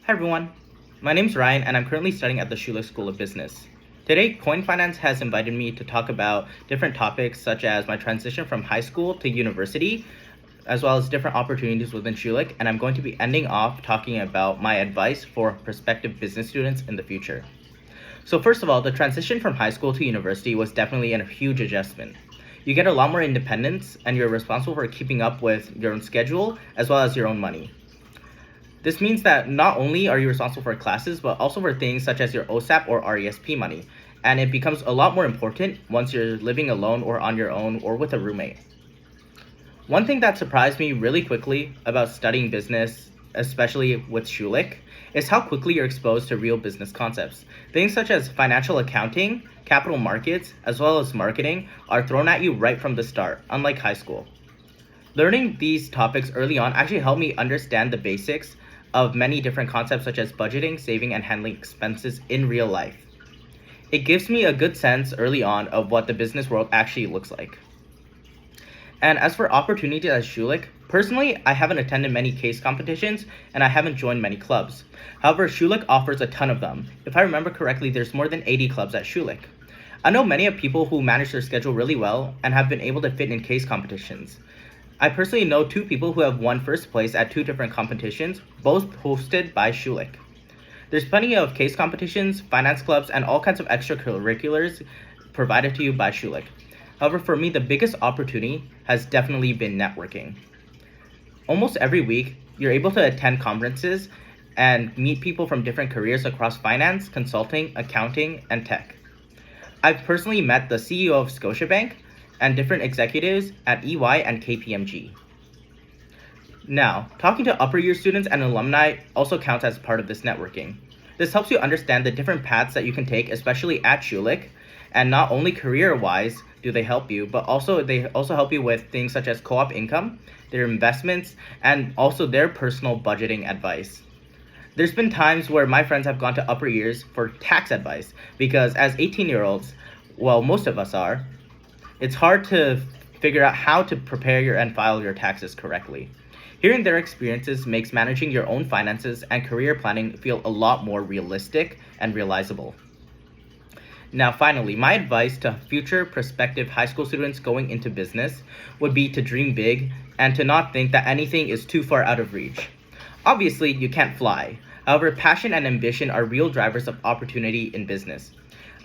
Hi everyone, my name's Ryan and I'm currently studying at the Schulich School of Business. Today, Coin Finance has invited me to talk about different topics such as my transition from high school to university, as well as different opportunities within Schulich, and I'm going to be ending off talking about my advice for prospective business students in the future. So first of all, the transition from high school to university was definitely a huge adjustment. You get a lot more independence and you're responsible for keeping up with your own schedule as well as your own money. This means that not only are you responsible for classes, but also for things such as your OSAP or RESP money. And it becomes a lot more important once you're living alone or on your own or with a roommate. One thing that surprised me really quickly about studying business, especially with Schulich, is how quickly you're exposed to real business concepts. Things such as financial accounting, capital markets, as well as marketing are thrown at you right from the start, unlike high school. Learning these topics early on actually helped me understand the basics of many different concepts such as budgeting, saving, and handling expenses in real life. It gives me a good sense early on of what the business world actually looks like. And as for opportunities at Schulich, personally, I haven't attended many case competitions and I haven't joined many clubs. However, Schulich offers a ton of them. If I remember correctly, there's more than 80 clubs at Schulich. I know many of people who manage their schedule really well and have been able to fit in case competitions. I personally know 2 people who have won first place at 2 different competitions, both hosted by Schulich. There's plenty of case competitions, finance clubs, and all kinds of extracurriculars provided to you by Schulich. However, for me, the biggest opportunity has definitely been networking. Almost every week, you're able to attend conferences and meet people from different careers across finance, consulting, accounting, and tech. I've personally met the CEO of Scotiabank and different executives at EY and KPMG. Now, talking to upper year students and alumni also counts as part of this networking. This helps you understand the different paths that you can take, especially at Schulich, and not only career-wise do they help you, but they also help you with things such as co-op income, their investments, and also their personal budgeting advice. There's been times where my friends have gone to upper years for tax advice because as 18-year-olds, well, most of us are, it's hard to figure out how to prepare and file your taxes correctly. Hearing their experiences makes managing your own finances and career planning feel a lot more realistic and realizable. Now, finally, my advice to future prospective high school students going into business would be to dream big and to not think that anything is too far out of reach. Obviously, you can't fly. However, passion and ambition are real drivers of opportunity in business.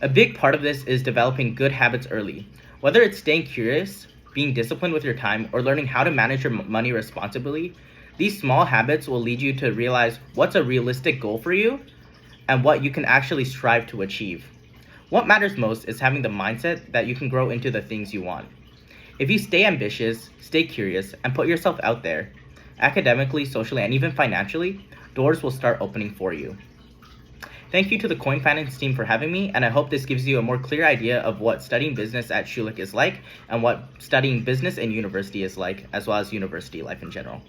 A big part of this is developing good habits early. Whether it's staying curious, being disciplined with your time, or learning how to manage your money responsibly, these small habits will lead you to realize what's a realistic goal for you and what you can actually strive to achieve. What matters most is having the mindset that you can grow into the things you want. If you stay ambitious, stay curious, and put yourself out there, academically, socially, and even financially, doors will start opening for you. Thank you to the Coin Finance team for having me, and I hope this gives you a more clear idea of what studying business at Schulich is like and what studying business in university is like, as well as university life in general.